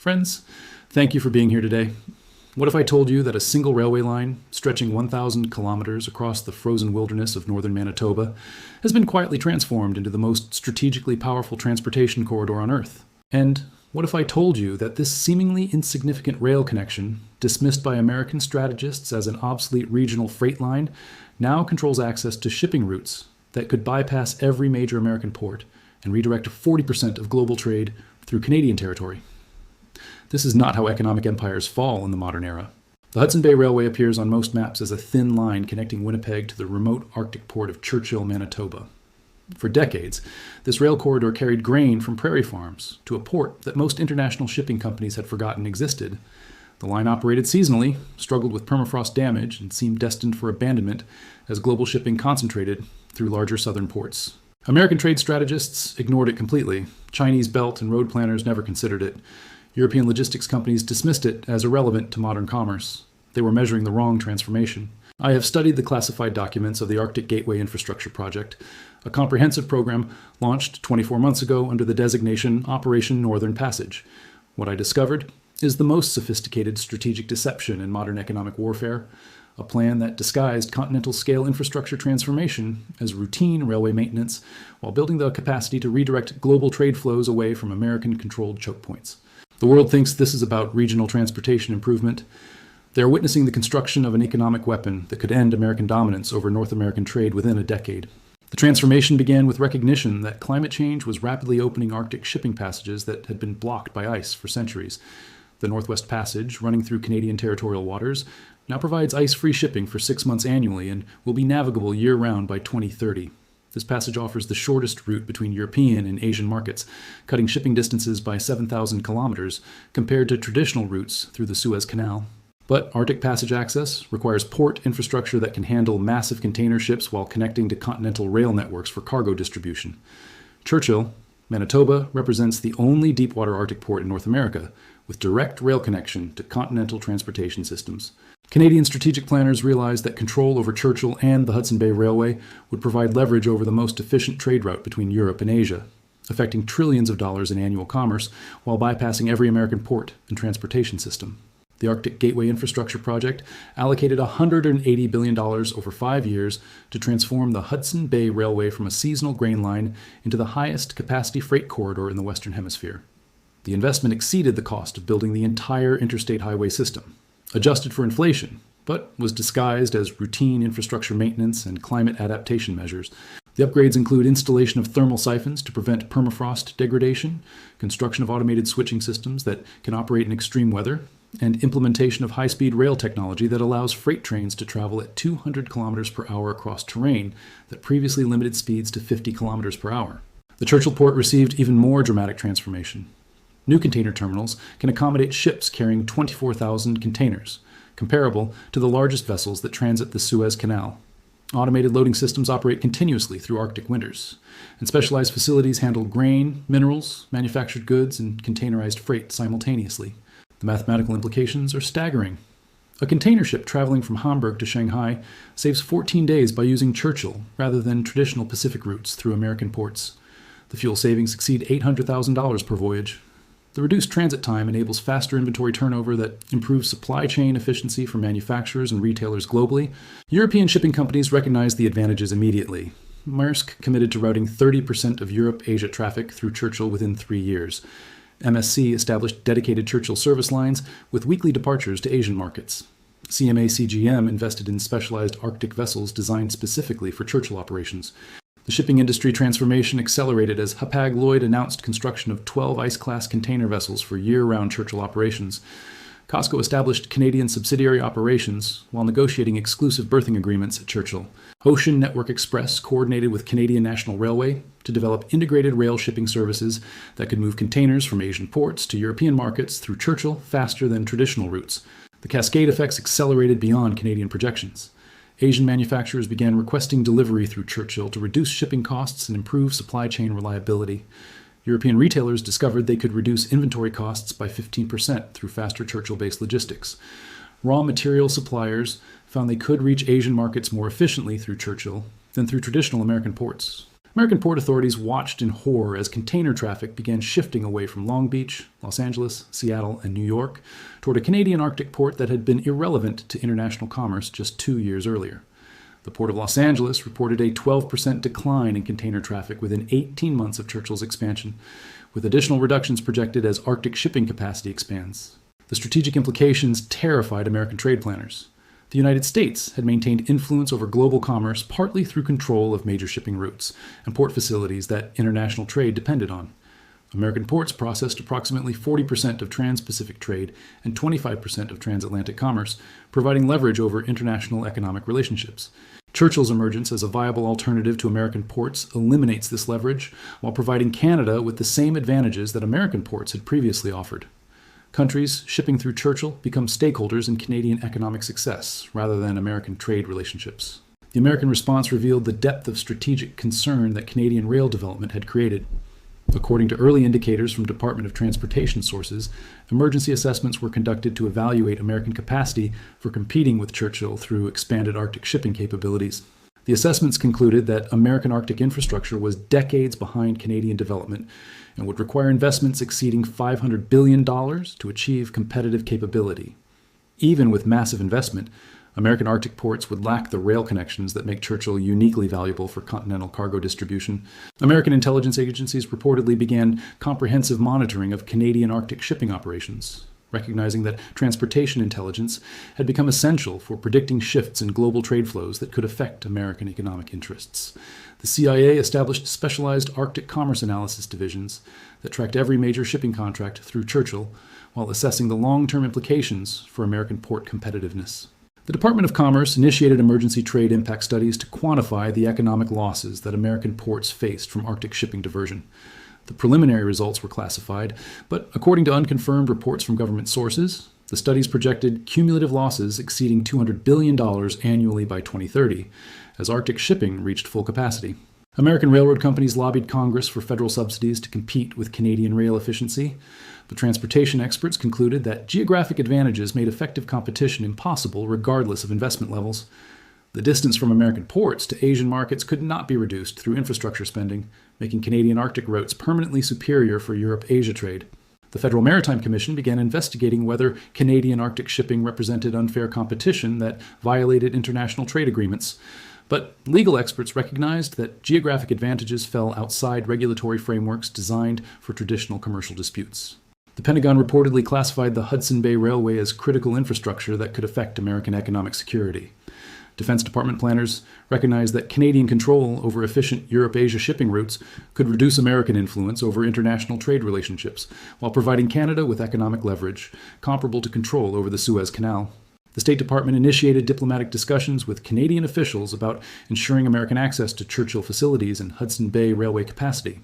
Friends, thank you for being here today. What if I told you that a single railway line, stretching 1,000 kilometers across the frozen wilderness of northern Manitoba, has been quietly transformed into the most strategically powerful transportation corridor on Earth? And what if I told you that this seemingly insignificant rail connection, dismissed by American strategists as an obsolete regional freight line, now controls access to shipping routes that could bypass every major American port and redirect 40% of global trade through Canadian territory? This is not how economic empires fall in the modern era. The Hudson Bay Railway appears on most maps as a thin line connecting Winnipeg to the remote Arctic port of Churchill, Manitoba. For decades, this rail corridor carried grain from prairie farms to a port that most international shipping companies had forgotten existed. The line operated seasonally, struggled with permafrost damage, and seemed destined for abandonment as global shipping concentrated through larger southern ports. American trade strategists ignored it completely. Chinese belt and road planners never considered it. European logistics companies dismissed it as irrelevant to modern commerce. They were measuring the wrong transformation. I have studied the classified documents of the Arctic Gateway Infrastructure Project, a comprehensive program launched 24 months ago under the designation Operation Northern Passage. What I discovered is the most sophisticated strategic deception in modern economic warfare, a plan that disguised continental-scale infrastructure transformation as routine railway maintenance while building the capacity to redirect global trade flows away from American-controlled choke points. The world thinks this is about regional transportation improvement. They are witnessing the construction of an economic weapon that could end American dominance over North American trade within a decade. The transformation began with recognition that climate change was rapidly opening Arctic shipping passages that had been blocked by ice for centuries. The Northwest Passage, running through Canadian territorial waters, now provides ice-free shipping for 6 months annually and will be navigable year-round by 2030. This passage offers the shortest route between European and Asian markets, cutting shipping distances by 7,000 kilometers compared to traditional routes through the Suez Canal. But Arctic passage access requires port infrastructure that can handle massive container ships while connecting to continental rail networks for cargo distribution. Churchill, Manitoba, represents the only deepwater Arctic port in North America, with direct rail connection to continental transportation systems. Canadian strategic planners realized that control over Churchill and the Hudson Bay Railway would provide leverage over the most efficient trade route between Europe and Asia, affecting trillions of dollars in annual commerce while bypassing every American port and transportation system. The Arctic Gateway Infrastructure Project allocated $180 billion over 5 years to transform the Hudson Bay Railway from a seasonal grain line into the highest capacity freight corridor in the Western Hemisphere. The investment exceeded the cost of building the entire interstate highway system, adjusted for inflation, but was disguised as routine infrastructure maintenance and climate adaptation measures. The upgrades include installation of thermal siphons to prevent permafrost degradation, construction of automated switching systems that can operate in extreme weather, and implementation of high-speed rail technology that allows freight trains to travel at 200 kilometers per hour across terrain that previously limited speeds to 50 kilometers per hour. The Churchill port received even more dramatic transformation. New container terminals can accommodate ships carrying 24,000 containers, comparable to the largest vessels that transit the Suez Canal. Automated loading systems operate continuously through Arctic winters, and specialized facilities handle grain, minerals, manufactured goods, and containerized freight simultaneously. The mathematical implications are staggering. A container ship traveling from Hamburg to Shanghai saves 14 days by using Churchill rather than traditional Pacific routes through American ports. The fuel savings exceed $800,000 per voyage. The reduced transit time enables faster inventory turnover that improves supply chain efficiency for manufacturers and retailers globally. European shipping companies recognize the advantages immediately. Maersk committed to routing 30% of Europe-Asia traffic through Churchill within 3 years. MSC established dedicated Churchill service lines with weekly departures to Asian markets. CMA CGM invested in specialized Arctic vessels designed specifically for Churchill operations. The shipping industry transformation accelerated as Hapag-Lloyd announced construction of 12 ice-class container vessels for year-round Churchill operations. COSCO established Canadian subsidiary operations while negotiating exclusive berthing agreements at Churchill. Ocean Network Express coordinated with Canadian National Railway to develop integrated rail shipping services that could move containers from Asian ports to European markets through Churchill faster than traditional routes. The cascade effects accelerated beyond Canadian projections. Asian manufacturers began requesting delivery through Churchill to reduce shipping costs and improve supply chain reliability. European retailers discovered they could reduce inventory costs by 15% through faster Churchill-based logistics. Raw material suppliers found they could reach Asian markets more efficiently through Churchill than through traditional American ports. American port authorities watched in horror as container traffic began shifting away from Long Beach, Los Angeles, Seattle, and New York toward a Canadian Arctic port that had been irrelevant to international commerce just 2 years earlier. The Port of Los Angeles reported a 12% decline in container traffic within 18 months of Churchill's expansion, with additional reductions projected as Arctic shipping capacity expands. The strategic implications terrified American trade planners. The United States had maintained influence over global commerce partly through control of major shipping routes and port facilities that international trade depended on. American ports processed approximately 40% of trans-Pacific trade and 25% of transatlantic commerce, providing leverage over international economic relationships. Churchill's emergence as a viable alternative to American ports eliminates this leverage while providing Canada with the same advantages that American ports had previously offered. Countries shipping through Churchill become stakeholders in Canadian economic success rather than American trade relationships. The American response revealed the depth of strategic concern that Canadian rail development had created. According to early indicators from Department of Transportation sources, emergency assessments were conducted to evaluate American capacity for competing with Churchill through expanded Arctic shipping capabilities. The assessments concluded that American Arctic infrastructure was decades behind Canadian development and would require investments exceeding $500 billion to achieve competitive capability. Even with massive investment, American Arctic ports would lack the rail connections that make Churchill uniquely valuable for continental cargo distribution. American intelligence agencies reportedly began comprehensive monitoring of Canadian Arctic shipping operations, recognizing that transportation intelligence had become essential for predicting shifts in global trade flows that could affect American economic interests. The CIA established specialized Arctic commerce analysis divisions that tracked every major shipping contract through Churchill while assessing the long-term implications for American port competitiveness. The Department of Commerce initiated emergency trade impact studies to quantify the economic losses that American ports faced from Arctic shipping diversion. The preliminary results were classified, but according to unconfirmed reports from government sources, the studies projected cumulative losses exceeding $200 billion annually by 2030, as Arctic shipping reached full capacity. American railroad companies lobbied Congress for federal subsidies to compete with Canadian rail efficiency, but transportation experts concluded that geographic advantages made effective competition impossible regardless of investment levels. The distance from American ports to Asian markets could not be reduced through infrastructure spending, making Canadian Arctic routes permanently superior for Europe-Asia trade. The Federal Maritime Commission began investigating whether Canadian Arctic shipping represented unfair competition that violated international trade agreements. But legal experts recognized that geographic advantages fell outside regulatory frameworks designed for traditional commercial disputes. The Pentagon reportedly classified the Hudson Bay Railway as critical infrastructure that could affect American economic security. Defense Department planners recognized that Canadian control over efficient Europe-Asia shipping routes could reduce American influence over international trade relationships, while providing Canada with economic leverage comparable to control over the Suez Canal. The State Department initiated diplomatic discussions with Canadian officials about ensuring American access to Churchill facilities and Hudson Bay Railway capacity.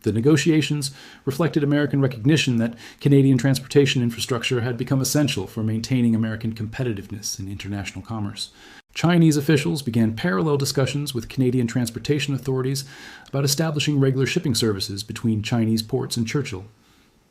The negotiations reflected American recognition that Canadian transportation infrastructure had become essential for maintaining American competitiveness in international commerce. Chinese officials began parallel discussions with Canadian transportation authorities about establishing regular shipping services between Chinese ports and Churchill.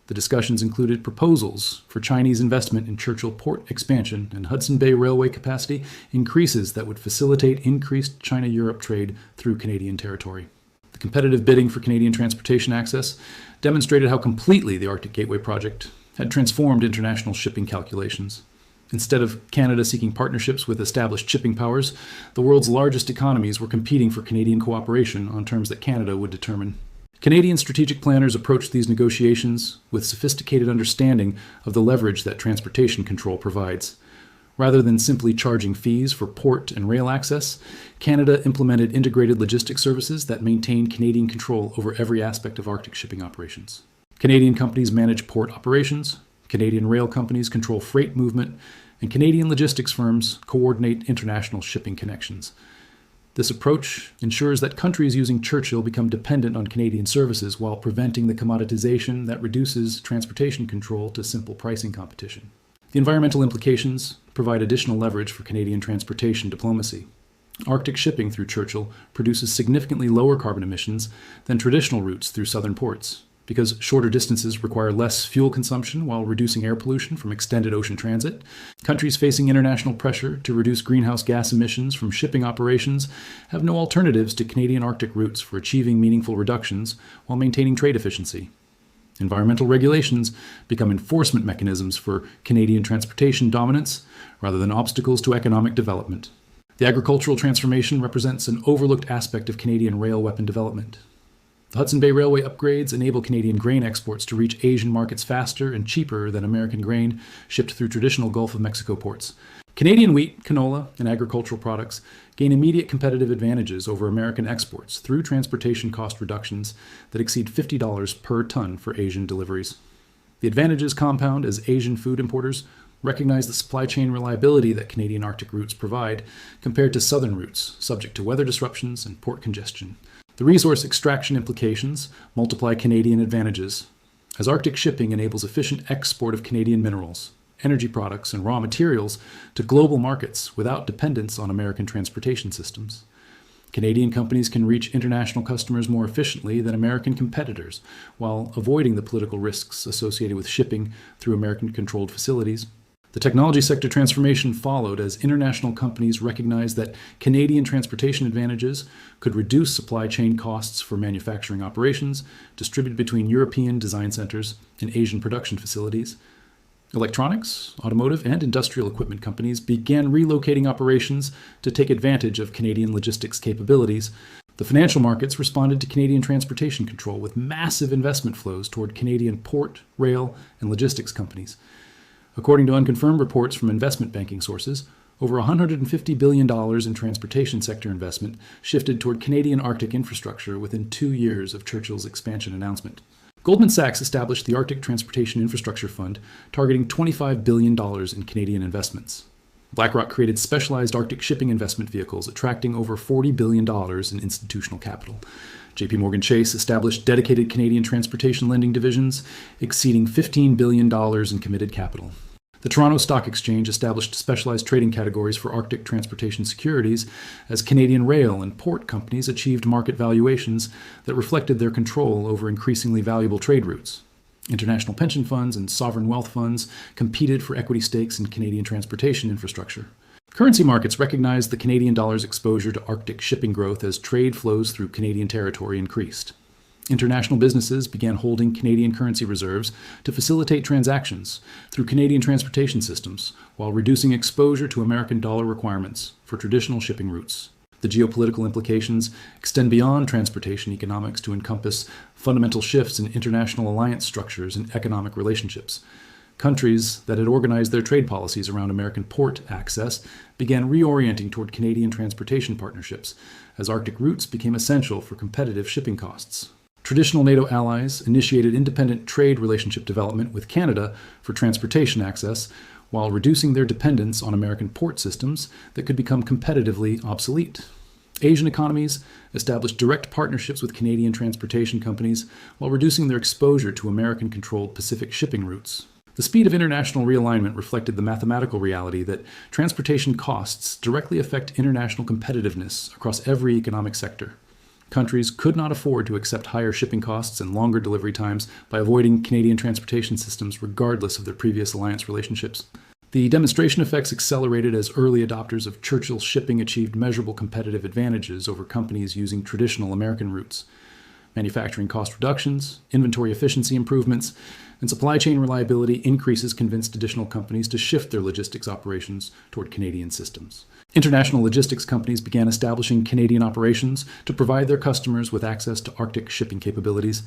The discussions included proposals for Chinese investment in Churchill port expansion and Hudson Bay Railway capacity increases that would facilitate increased China-Europe trade through Canadian territory. The competitive bidding for Canadian transportation access demonstrated how completely the Arctic Gateway project had transformed international shipping calculations. Instead of Canada seeking partnerships with established shipping powers, the world's largest economies were competing for Canadian cooperation on terms that Canada would determine. Canadian strategic planners approached these negotiations with sophisticated understanding of the leverage that transportation control provides. Rather than simply charging fees for port and rail access, Canada implemented integrated logistics services that maintain Canadian control over every aspect of Arctic shipping operations. Canadian companies manage port operations, Canadian rail companies control freight movement, and Canadian logistics firms coordinate international shipping connections. This approach ensures that countries using Churchill become dependent on Canadian services while preventing the commoditization that reduces transportation control to simple pricing competition. The environmental implications provide additional leverage for Canadian transportation diplomacy. Arctic shipping through Churchill produces significantly lower carbon emissions than traditional routes through southern ports. Because shorter distances require less fuel consumption while reducing air pollution from extended ocean transit, countries facing international pressure to reduce greenhouse gas emissions from shipping operations have no alternatives to Canadian Arctic routes for achieving meaningful reductions while maintaining trade efficiency. Environmental regulations become enforcement mechanisms for Canadian transportation dominance rather than obstacles to economic development. The agricultural transformation represents an overlooked aspect of Canadian rail weapon development. The Hudson Bay Railway upgrades enable Canadian grain exports to reach Asian markets faster and cheaper than American grain shipped through traditional Gulf of Mexico ports. Canadian wheat, canola, and agricultural products gain immediate competitive advantages over American exports through transportation cost reductions that exceed $50 per ton for Asian deliveries. The advantages compound as Asian food importers recognize the supply chain reliability that Canadian Arctic routes provide compared to southern routes subject to weather disruptions and port congestion. The resource extraction implications multiply Canadian advantages, as Arctic shipping enables efficient export of Canadian minerals, energy products, and raw materials to global markets without dependence on American transportation systems. Canadian companies can reach international customers more efficiently than American competitors, while avoiding the political risks associated with shipping through American-controlled facilities. The technology sector transformation followed as international companies recognized that Canadian transportation advantages could reduce supply chain costs for manufacturing operations distributed between European design centers and Asian production facilities. Electronics, automotive, and industrial equipment companies began relocating operations to take advantage of Canadian logistics capabilities. The financial markets responded to Canadian transportation control with massive investment flows toward Canadian port, rail, and logistics companies. According to unconfirmed reports from investment banking sources, over $150 billion in transportation sector investment shifted toward Canadian Arctic infrastructure within 2 years of Churchill's expansion announcement. Goldman Sachs established the Arctic Transportation Infrastructure Fund, targeting $25 billion in Canadian investments. BlackRock created specialized Arctic shipping investment vehicles, attracting over $40 billion in institutional capital. JPMorgan Chase established dedicated Canadian transportation lending divisions, exceeding $15 billion in committed capital. The Toronto Stock Exchange established specialized trading categories for Arctic transportation securities as Canadian rail and port companies achieved market valuations that reflected their control over increasingly valuable trade routes. International pension funds and sovereign wealth funds competed for equity stakes in Canadian transportation infrastructure. Currency markets recognized the Canadian dollar's exposure to Arctic shipping growth as trade flows through Canadian territory increased. International businesses began holding Canadian currency reserves to facilitate transactions through Canadian transportation systems while reducing exposure to American dollar requirements for traditional shipping routes. The geopolitical implications extend beyond transportation economics to encompass fundamental shifts in international alliance structures and economic relationships. Countries that had organized their trade policies around American port access began reorienting toward Canadian transportation partnerships as Arctic routes became essential for competitive shipping costs. Traditional NATO allies initiated independent trade relationship development with Canada for transportation access while reducing their dependence on American port systems that could become competitively obsolete. Asian economies established direct partnerships with Canadian transportation companies while reducing their exposure to American-controlled Pacific shipping routes. The speed of international realignment reflected the mathematical reality that transportation costs directly affect international competitiveness across every economic sector. Countries could not afford to accept higher shipping costs and longer delivery times by avoiding Canadian transportation systems regardless of their previous alliance relationships. The demonstration effects accelerated as early adopters of Churchill shipping achieved measurable competitive advantages over companies using traditional American routes. Manufacturing cost reductions, inventory efficiency improvements, and supply chain reliability increases convinced additional companies to shift their logistics operations toward Canadian systems. International logistics companies began establishing Canadian operations to provide their customers with access to Arctic shipping capabilities.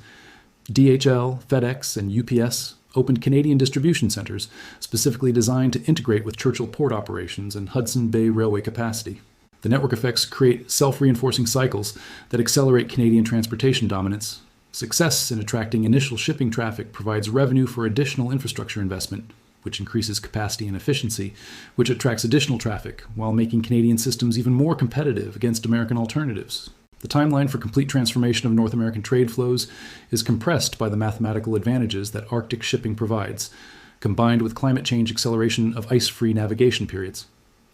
DHL, FedEx, and UPS opened Canadian distribution centers specifically designed to integrate with Churchill port operations and Hudson Bay Railway capacity. The network effects create self-reinforcing cycles that accelerate Canadian transportation dominance. Success in attracting initial shipping traffic provides revenue for additional infrastructure investment, which increases capacity and efficiency, which attracts additional traffic, while making Canadian systems even more competitive against American alternatives. The timeline for complete transformation of North American trade flows is compressed by the mathematical advantages that Arctic shipping provides, combined with climate change acceleration of ice-free navigation periods.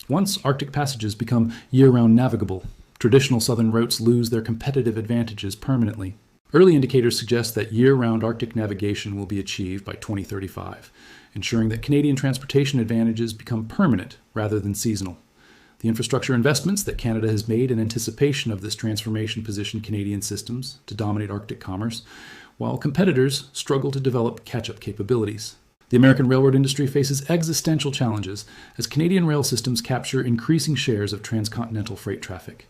Once Arctic passages become year-round navigable, traditional southern routes lose their competitive advantages permanently. Early indicators suggest that year-round Arctic navigation will be achieved by 2035, ensuring that Canadian transportation advantages become permanent rather than seasonal. The infrastructure investments that Canada has made in anticipation of this transformation position Canadian systems to dominate Arctic commerce, while competitors struggle to develop catch-up capabilities. The American railroad industry faces existential challenges as Canadian rail systems capture increasing shares of transcontinental freight traffic.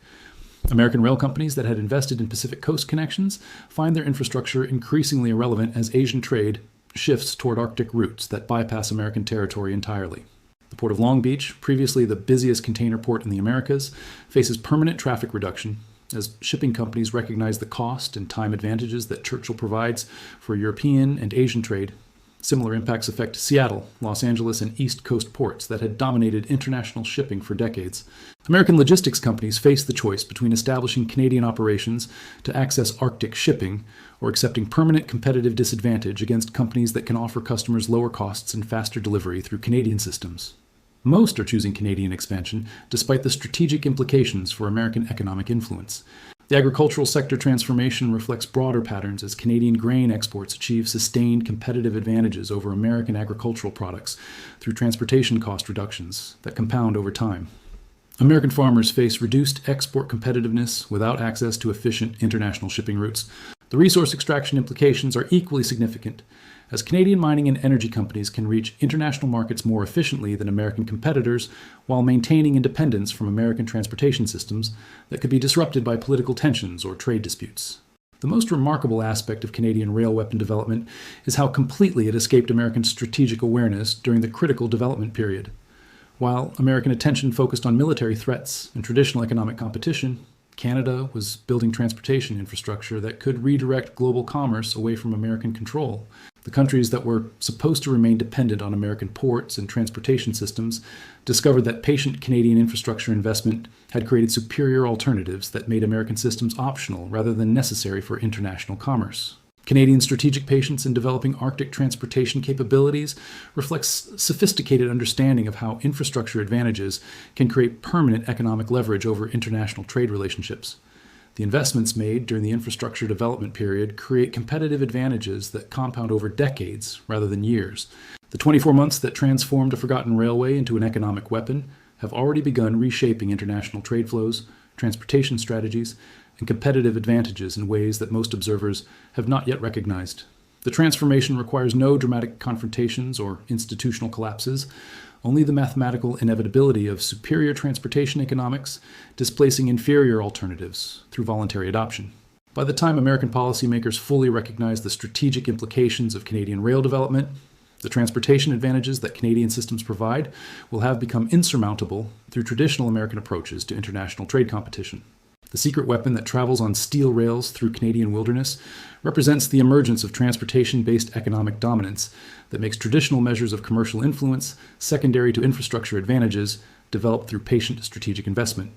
American rail companies that had invested in Pacific Coast connections find their infrastructure increasingly irrelevant as Asian trade shifts toward Arctic routes that bypass American territory entirely. The Port of Long Beach, previously the busiest container port in the Americas, faces permanent traffic reduction as shipping companies recognize the cost and time advantages that Churchill provides for European and Asian trade. Similar impacts affect Seattle, Los Angeles, and East Coast ports that had dominated international shipping for decades. American logistics companies face the choice between establishing Canadian operations to access Arctic shipping or accepting permanent competitive disadvantage against companies that can offer customers lower costs and faster delivery through Canadian systems. Most are choosing Canadian expansion despite the strategic implications for American economic influence. The agricultural sector transformation reflects broader patterns as Canadian grain exports achieve sustained competitive advantages over American agricultural products through transportation cost reductions that compound over time. American farmers face reduced export competitiveness without access to efficient international shipping routes. The resource extraction implications are equally significant, as Canadian mining and energy companies can reach international markets more efficiently than American competitors while maintaining independence from American transportation systems that could be disrupted by political tensions or trade disputes. The most remarkable aspect of Canadian rail weapon development is how completely it escaped American strategic awareness during the critical development period. While American attention focused on military threats and traditional economic competition, Canada was building transportation infrastructure that could redirect global commerce away from American control. The countries that were supposed to remain dependent on American ports and transportation systems discovered that patient Canadian infrastructure investment had created superior alternatives that made American systems optional rather than necessary for international commerce. Canadian strategic patience in developing Arctic transportation capabilities reflects sophisticated understanding of how infrastructure advantages can create permanent economic leverage over international trade relationships. The investments made during the infrastructure development period create competitive advantages that compound over decades rather than years. The 24 months that transformed a forgotten railway into an economic weapon have already begun reshaping international trade flows, transportation strategies, and competitive advantages in ways that most observers have not yet recognized. The transformation requires no dramatic confrontations or institutional collapses, only the mathematical inevitability of superior transportation economics displacing inferior alternatives through voluntary adoption. By the time American policymakers fully recognize the strategic implications of Canadian rail development, the transportation advantages that Canadian systems provide will have become insurmountable through traditional American approaches to international trade competition. The secret weapon that travels on steel rails through Canadian wilderness represents the emergence of transportation-based economic dominance that makes traditional measures of commercial influence secondary to infrastructure advantages developed through patient strategic investment.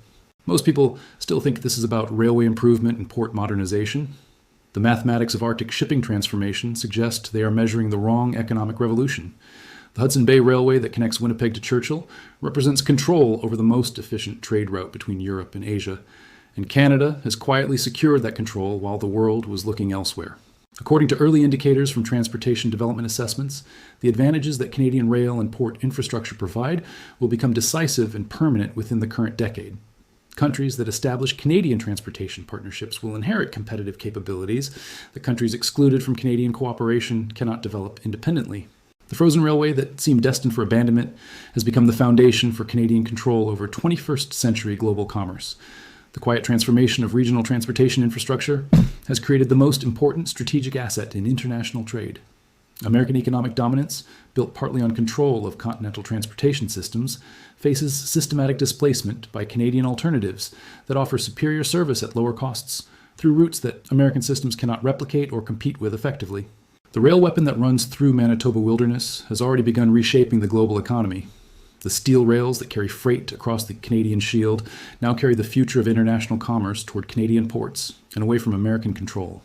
Most people still think this is about railway improvement and port modernization. The mathematics of Arctic shipping transformation suggest they are measuring the wrong economic revolution. The Hudson Bay Railway that connects Winnipeg to Churchill represents control over the most efficient trade route between Europe and Asia, and Canada has quietly secured that control while the world was looking elsewhere. According to early indicators from transportation development assessments, the advantages that Canadian rail and port infrastructure provide will become decisive and permanent within the current decade. Countries that establish Canadian transportation partnerships will inherit competitive capabilities that countries excluded from Canadian cooperation cannot develop independently. The frozen railway that seemed destined for abandonment has become the foundation for Canadian control over 21st century global commerce. The quiet transformation of regional transportation infrastructure has created the most important strategic asset in international trade. American economic dominance, built partly on control of continental transportation systems, faces systematic displacement by Canadian alternatives that offer superior service at lower costs through routes that American systems cannot replicate or compete with effectively. The rail weapon that runs through Manitoba wilderness has already begun reshaping the global economy. The steel rails that carry freight across the Canadian Shield now carry the future of international commerce toward Canadian ports and away from American control.